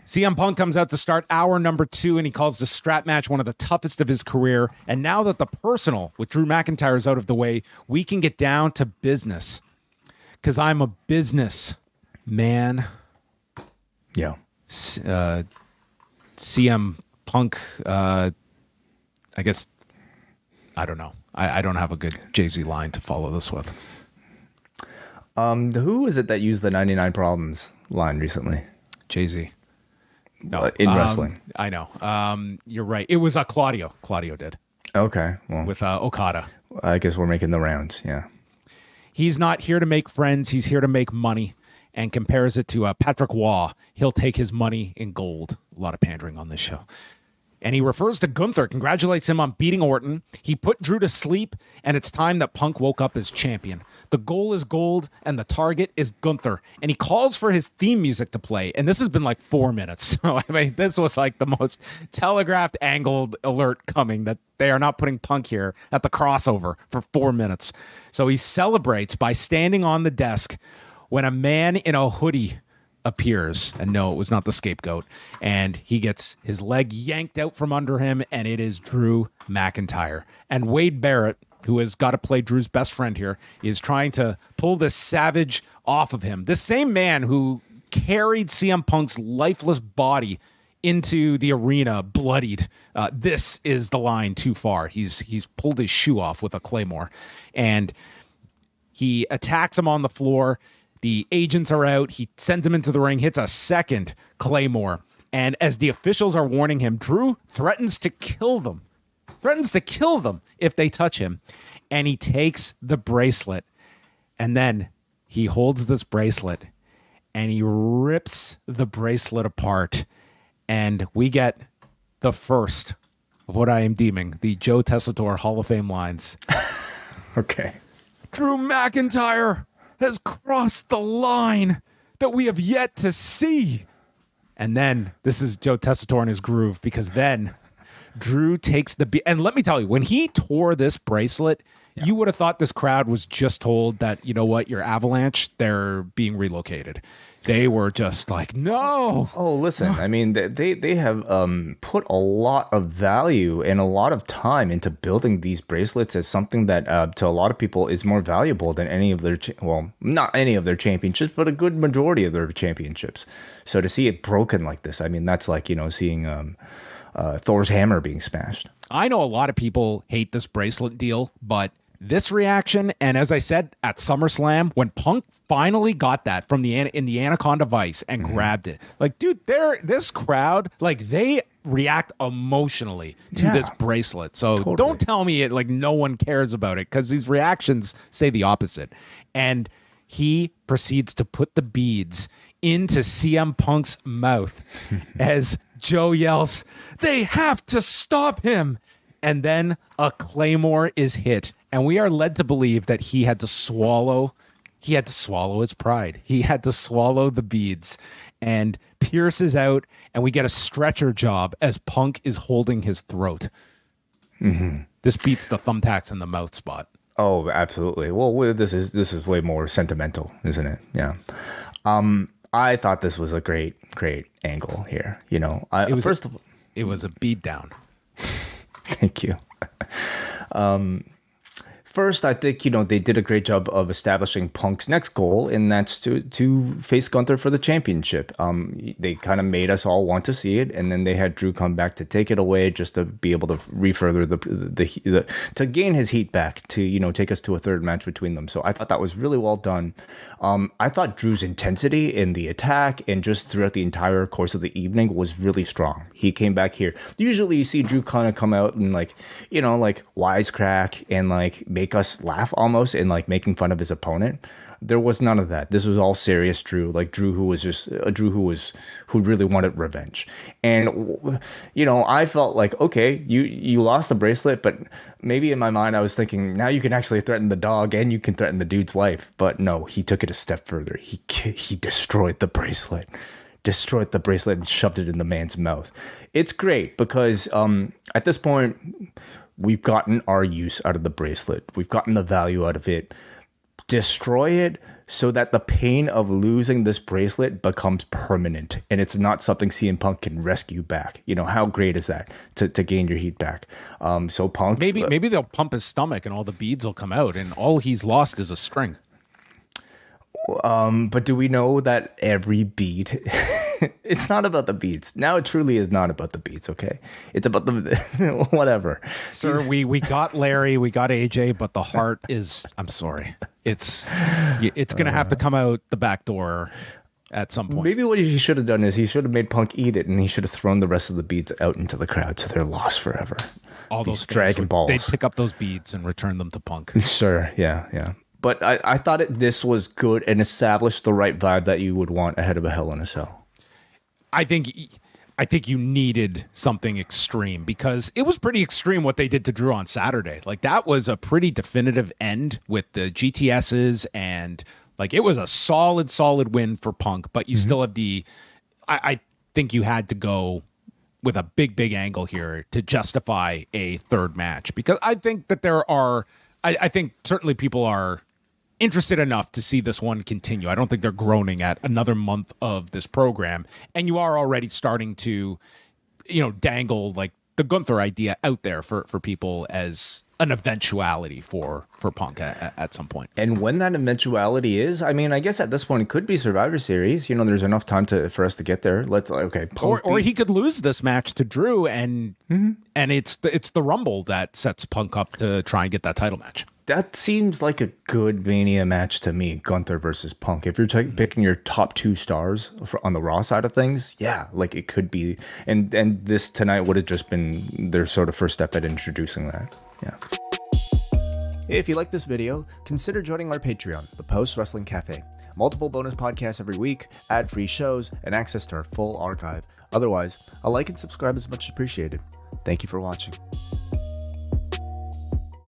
CM Punk comes out to start hour number 2, and he calls the strap match one of the toughest of his career. And now that the personal with Drew McIntyre is out of the way, we can get down to business. Because I'm a business man. Yeah. CM Punk, I guess, I don't know. I don't have a good Jay-Z line to follow this with. Who is it that used the 99 Problems line recently? Jay-Z. No, in wrestling. I know. You're right. It was Claudio. Claudio did. Okay. Well, with Okada. I guess we're making the rounds. Yeah. He's not here to make friends. He's here to make money, and compares it to Patrick Waugh. He'll take his money in gold. A lot of pandering on this show. And he refers to Gunther, congratulates him on beating Orton. He put Drew to sleep, and it's time that Punk woke up as champion. The goal is gold, and the target is Gunther. And he calls for his theme music to play, and this has been like 4 minutes. So, I mean, this was like the most telegraphed, angled alert coming that they are not putting Punk here at the crossover for 4 minutes. So he celebrates by standing on the desk when a man in a hoodie appears, and no, it was not the scapegoat, and he gets his leg yanked out from under him, and it is Drew McIntyre. And Wade Barrett, who has got to play Drew's best friend here, is trying to pull this savage off of him. This same man who carried CM Punk's lifeless body into the arena bloodied. This is the line too far. He's pulled his shoe off with a claymore, and he attacks him on the floor. The agents are out. He sends him into the ring, hits a second claymore. And as the officials are warning him, Drew threatens to kill them. Threatens to kill them if they touch him. And he takes the bracelet. And then he holds this bracelet and he rips the bracelet apart. And we get the first of what I am deeming the Joe Tessitore Hall of Fame lines. Okay. Drew McIntyre has crossed the line that we have yet to see. And then this is Joe Tessitore in his groove, because then Drew takes the and let me tell you, when he tore this bracelet, you would have thought this crowd was just told that, you know what, your Avalanche, they're being relocated. They were just like, no. Oh, listen, I mean, they have put a lot of value and a lot of time into building these bracelets as something that to a lot of people is more valuable than any of their, well, not any of their championships, but a good majority of their championships. So to see it broken like this, I mean, that's like, you know, seeing Thor's hammer being smashed. I know a lot of people hate this bracelet deal, but this reaction, and as I said at SummerSlam, when Punk finally got that from in the Anaconda Vice and grabbed it, like, dude, this crowd, like, they react emotionally to this bracelet. So don't tell me it like no one cares about it, because these reactions say the opposite. And he proceeds to put the beads into CM Punk's mouth as Joe yells, "They have to stop him!" And then a claymore is hit. And we are led to believe that he had to swallow his pride. He had to swallow the beads, and Pierce is out, and we get a stretcher job as Punk is holding his throat. This beats the thumbtacks in the mouth spot. Oh, absolutely. Well, this is way more sentimental, isn't it? Yeah. I thought this was a great angle here. You know, it was a beat down. Thank you. First, I think, you know, they did a great job of establishing Punk's next goal, and that's to face Gunther for the championship. They kind of made us all want to see it, and then they had Drew come back to take it away, just to be able to refurther to gain his heat back, to, you know, take us to a third match between them. So I thought that was really well done. I thought Drew's intensity in the attack and just throughout the entire course of the evening was really strong. He came back here. Usually you see Drew kind of come out and, like, you know, like wisecrack and like make us laugh almost, and like making fun of his opponent. There was none of that. This was all serious Drew, like Drew who was just a Drew who really wanted revenge. And, you know, I felt like, okay, you lost the bracelet, but maybe in my mind I was thinking, now you can actually threaten the dog and you can threaten the dude's wife. But no, he took it a step further. He destroyed the bracelet. And shoved it in the man's mouth. It's great because at this point, we've gotten our use out of the bracelet. We've gotten the value out of it. Destroy it, so that the pain of losing this bracelet becomes permanent and it's not something CM Punk can rescue back. You know, how great is that to gain your heat back? So Punk, maybe they'll pump his stomach and all the beads will come out and all he's lost is a string. But do we know that every bead, it's not about the beads. Now it truly is not about the beads, okay? It's about the, whatever. Sir, we got Larry, we got AJ, but the heart is, I'm sorry. It's going to have to come out the back door at some point. Maybe what he should have done is he should have made Punk eat it and he should have thrown the rest of the beads out into the crowd so they're lost forever. All those Dragon Balls. They'd pick up those beads and return them to Punk. Sure, yeah. But I thought this was good and established the right vibe that you would want ahead of a Hell in a Cell. I think you needed something extreme because it was pretty extreme what they did to Drew on Saturday. Like that was a pretty definitive end with the GTSs and like it was a solid win for Punk, but you still have I think you had to go with a big angle here to justify a third match because I think that I think certainly people are interested enough to see this one continue. I don't think they're groaning at another month of this program. And you are already starting to, dangle like the Gunther idea out there for people as an eventuality for Punk at some point. And when that eventuality is, I mean, I guess at this point it could be Survivor Series. There's enough time for us to get there. Punk or he could lose this match to Drew and it's the Rumble that sets Punk up to try and get that title match. That seems like a good Mania match to me, Gunther versus Punk. If you're picking your top 2 stars on the Raw side of things, yeah, like it could be. And this tonight would have just been their sort of first step at introducing that. Yeah. If you like this video, consider joining our Patreon, the Post Wrestling Cafe. Multiple bonus podcasts every week, ad-free shows, and access to our full archive. Otherwise, a like and subscribe is much appreciated. Thank you for watching.